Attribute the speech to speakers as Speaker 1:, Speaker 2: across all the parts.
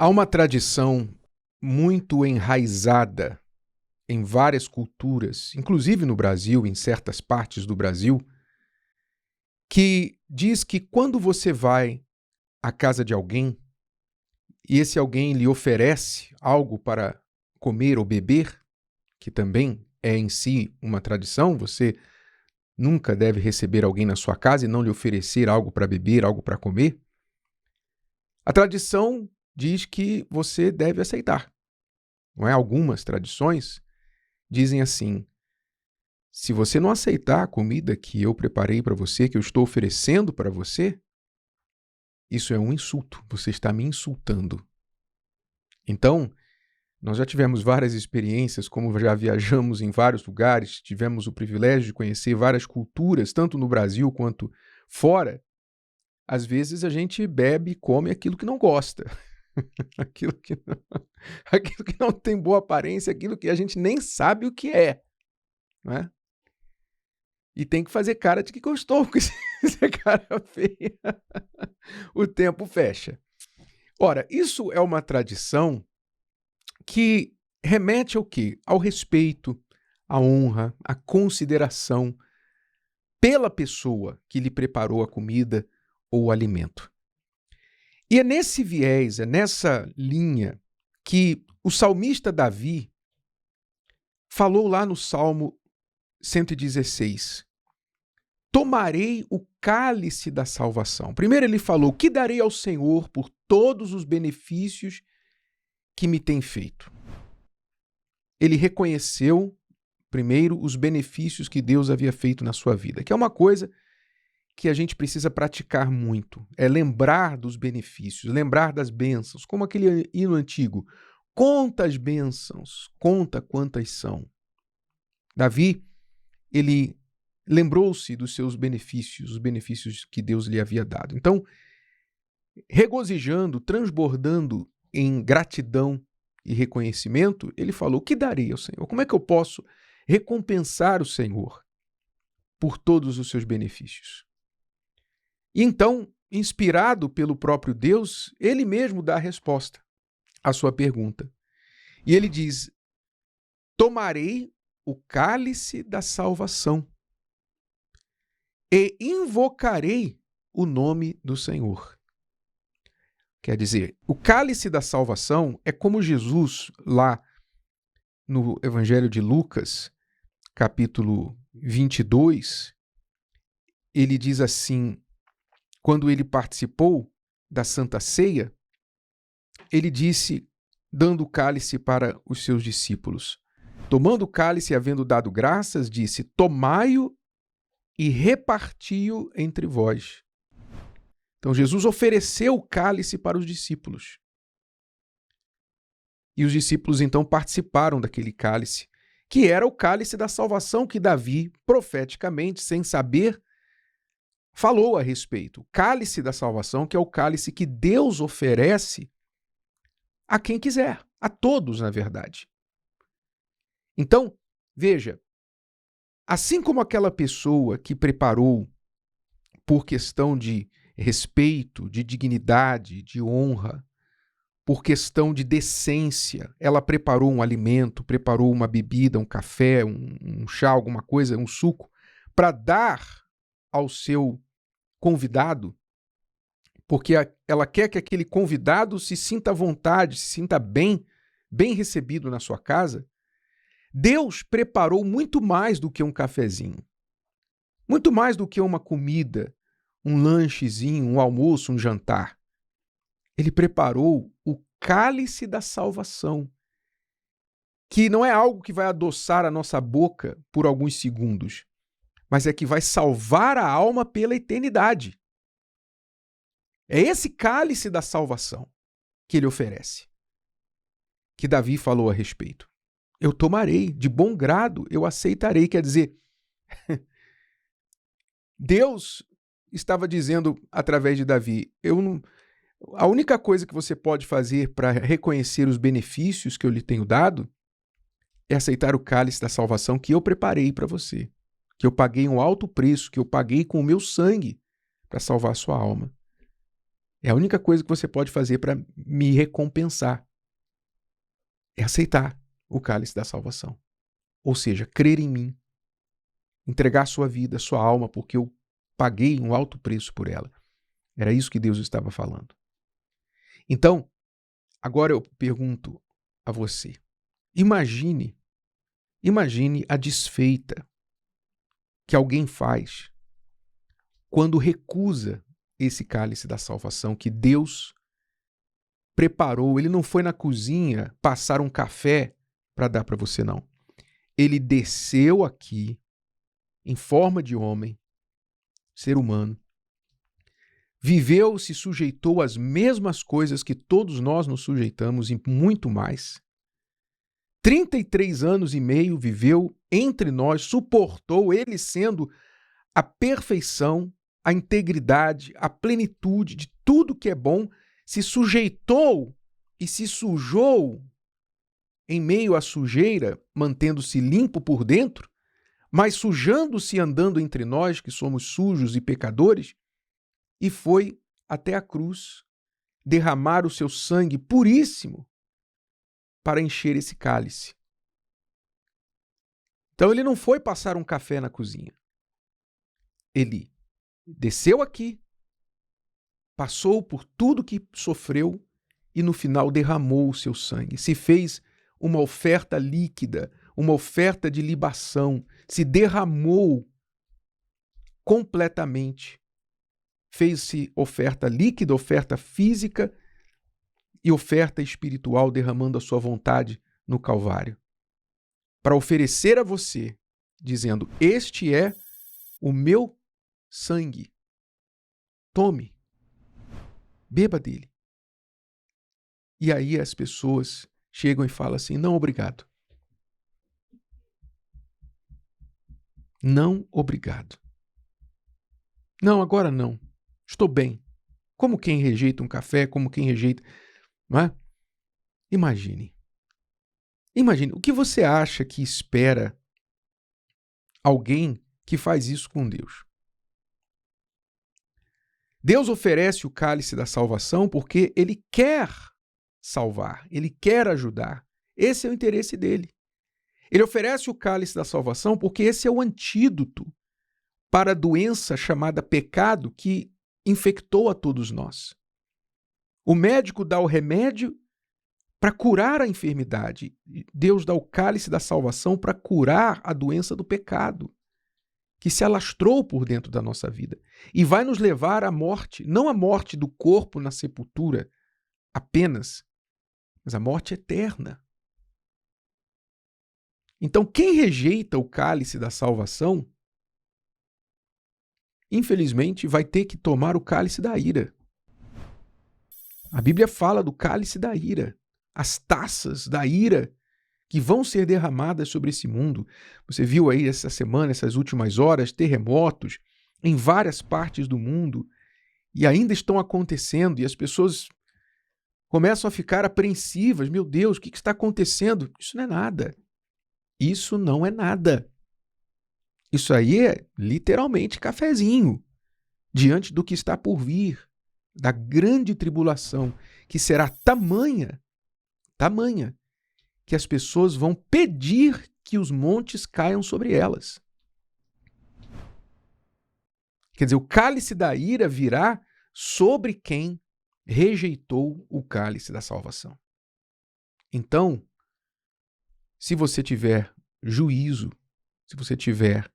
Speaker 1: Há uma tradição muito enraizada em várias culturas, inclusive no Brasil, em certas partes do Brasil, que diz que quando você vai à casa de alguém e esse alguém lhe oferece algo para comer ou beber, que também é em si uma tradição, você nunca deve receber alguém na sua casa e não lhe oferecer algo para beber, algo para comer. A tradição diz que você deve aceitar. Não é? Algumas tradições dizem assim: se você não aceitar a comida que eu preparei para você, que eu estou oferecendo para você, isso é um insulto, você está me insultando. Então, nós já tivemos várias experiências, como já viajamos em vários lugares, tivemos o privilégio de conhecer várias culturas, tanto no Brasil quanto fora. Às vezes a gente bebe e come aquilo que não gosta, aquilo que não, aquilo que não tem boa aparência, aquilo que a gente nem sabe o que é, não é? E tem que fazer cara de que gostou, porque se é cara feia, o tempo fecha. Ora, isso é uma tradição que remete ao quê? Ao respeito, à honra, à consideração pela pessoa que lhe preparou a comida ou o alimento. E é nesse viés, é nessa linha que o salmista Davi falou lá no Salmo 116. Tomarei o cálice da salvação. Primeiro ele falou: que darei ao Senhor por todos os benefícios que me tem feito. Ele reconheceu, primeiro, os benefícios que Deus havia feito na sua vida, que é uma coisa que a gente precisa praticar muito, é lembrar dos benefícios, lembrar das bênçãos, como aquele hino antigo: conta as bênçãos, conta quantas são. Davi, ele lembrou-se dos seus benefícios, os benefícios que Deus lhe havia dado. Então, regozijando, transbordando em gratidão e reconhecimento, ele falou: que darei ao Senhor? Como é que eu posso recompensar o Senhor por todos os seus benefícios? E então, inspirado pelo próprio Deus, ele mesmo dá a resposta à sua pergunta. E ele diz: tomarei o cálice da salvação e invocarei o nome do Senhor. Quer dizer, o cálice da salvação é como Jesus, lá no Evangelho de Lucas, capítulo 22, ele diz assim, quando ele participou da Santa Ceia, ele disse, dando o cálice para os seus discípulos, tomando o cálice e havendo dado graças, disse: tomai-o e reparti-o entre vós. Então Jesus ofereceu o cálice para os discípulos. E os discípulos então participaram daquele cálice, que era o cálice da salvação que Davi, profeticamente, sem saber, falou a respeito. O cálice da salvação, que é o cálice que Deus oferece a quem quiser, a todos, na verdade. Então, veja, assim como aquela pessoa que preparou por questão de respeito, de dignidade, de honra, por questão de decência, ela preparou um alimento, preparou uma bebida, um café, um chá, alguma coisa, um suco, para dar ao seu convidado, porque ela quer que aquele convidado se sinta à vontade, se sinta bem recebido na sua casa. Deus preparou muito mais do que um cafezinho, muito mais do que uma comida, um lanchezinho, um almoço, um jantar. Ele preparou o cálice da salvação, que não é algo que vai adoçar a nossa boca por alguns segundos, mas é que vai salvar a alma pela eternidade. É esse cálice da salvação que ele oferece, que Davi falou a respeito. Eu tomarei, de bom grado, eu aceitarei. Quer dizer, Deus estava dizendo através de Davi, a única coisa que você pode fazer para reconhecer os benefícios que eu lhe tenho dado é aceitar o cálice da salvação que eu preparei para você, que eu paguei um alto preço, que eu paguei com o meu sangue para salvar a sua alma. É a única coisa que você pode fazer para me recompensar. É aceitar o cálice da salvação. Ou seja, crer em mim. Entregar sua vida, sua alma, porque eu paguei um alto preço por ela. Era isso que Deus estava falando. Então, agora eu pergunto a você. Imagine a desfeita que alguém faz quando recusa esse cálice da salvação que Deus preparou. Ele não foi na cozinha passar um café para dar para você, não. Ele desceu aqui em forma de homem, ser humano, viveu, se sujeitou às mesmas coisas que todos nós nos sujeitamos e muito mais. 33 anos e meio viveu entre nós, suportou, ele sendo a perfeição, a integridade, a plenitude de tudo que é bom, se sujeitou e se sujou em meio à sujeira, mantendo-se limpo por dentro, mas sujando-se andando entre nós, que somos sujos e pecadores, e foi até a cruz derramar o seu sangue puríssimo para encher esse cálice. Então ele não foi passar um café na cozinha. Ele desceu aqui, passou por tudo que sofreu e no final derramou o seu sangue. Se fez uma oferta líquida, uma oferta de libação, se derramou completamente. Fez-se oferta líquida, oferta física e oferta espiritual, derramando a sua vontade no Calvário. Para oferecer a você, dizendo: este é o meu sangue. Tome, beba dele. E aí as pessoas chegam e falam assim: não, obrigado. Não, obrigado. Não, agora não. Estou bem. Como quem rejeita um café, como quem rejeita... Não é? Imagine. Imagine, o que você acha que espera alguém que faz isso com Deus? Deus oferece o cálice da salvação porque Ele quer salvar, Ele quer ajudar. Esse é o interesse dele. Ele oferece o cálice da salvação porque esse é o antídoto para a doença chamada pecado que infectou a todos nós. O médico dá o remédio para curar a enfermidade. Deus dá o cálice da salvação para curar a doença do pecado, que se alastrou por dentro da nossa vida e vai nos levar à morte, não a morte do corpo na sepultura apenas, mas a morte eterna. Então, quem rejeita o cálice da salvação, infelizmente, vai ter que tomar o cálice da ira. A Bíblia fala do cálice da ira, as taças da ira que vão ser derramadas sobre esse mundo. Você viu aí essa semana, essas últimas horas, terremotos em várias partes do mundo e ainda estão acontecendo e as pessoas começam a ficar apreensivas. Meu Deus, o que está acontecendo? Isso não é nada. Isso não é nada. Isso aí é literalmente cafezinho diante do que está por vir, da grande tribulação, que será tamanha, que as pessoas vão pedir que os montes caiam sobre elas. Quer dizer, o cálice da ira virá sobre quem rejeitou o cálice da salvação. Então, se você tiver juízo, se você tiver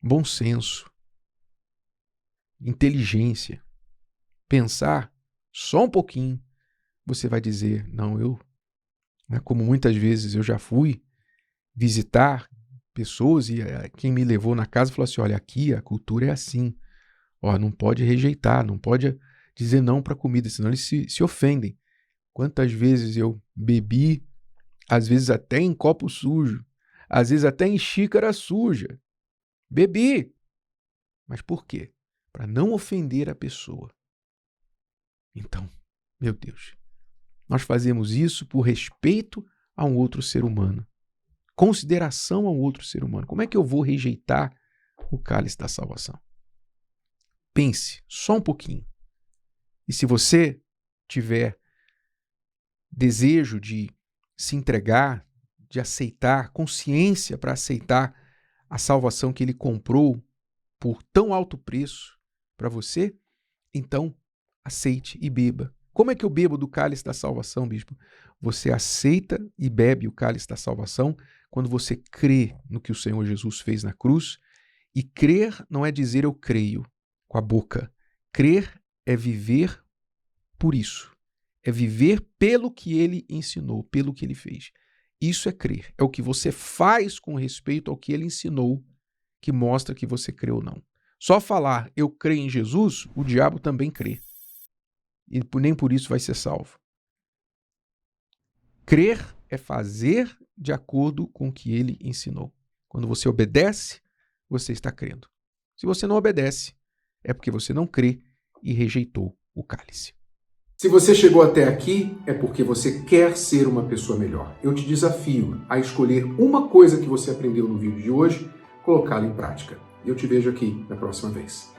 Speaker 1: bom senso, inteligência, pensar só um pouquinho, você vai dizer: não, como muitas vezes eu já fui visitar pessoas e quem me levou na casa falou assim: olha, aqui a cultura é assim, não pode rejeitar, não pode dizer não para a comida, senão eles se ofendem. Quantas vezes eu bebi, às vezes até em copo sujo, às vezes até em xícara suja. Bebi. Mas por quê? Para não ofender a pessoa. Então, meu Deus, nós fazemos isso por respeito a um outro ser humano, consideração ao outro ser humano. Como é que eu vou rejeitar o cálice da salvação? Pense só um pouquinho. E se você tiver desejo de se entregar, de aceitar, consciência para aceitar a salvação que ele comprou por tão alto preço para você, então aceite e beba. Como é que eu bebo do cálice da salvação, bispo? Você aceita e bebe o cálice da salvação quando você crê no que o Senhor Jesus fez na cruz. E crer não é dizer eu creio com a boca. Crer é viver por isso. É viver pelo que ele ensinou, pelo que ele fez. Isso é crer. É o que você faz com respeito ao que ele ensinou que mostra que você crê ou não. Só falar eu creio em Jesus, o diabo também crê. E nem por isso vai ser salvo. Crer é fazer de acordo com o que ele ensinou. Quando você obedece, você está crendo. Se você não obedece, é porque você não crê e rejeitou o cálice.
Speaker 2: Se você chegou até aqui, é porque você quer ser uma pessoa melhor. Eu te desafio a escolher uma coisa que você aprendeu no vídeo de hoje, colocá-la em prática. E eu te vejo aqui na próxima vez.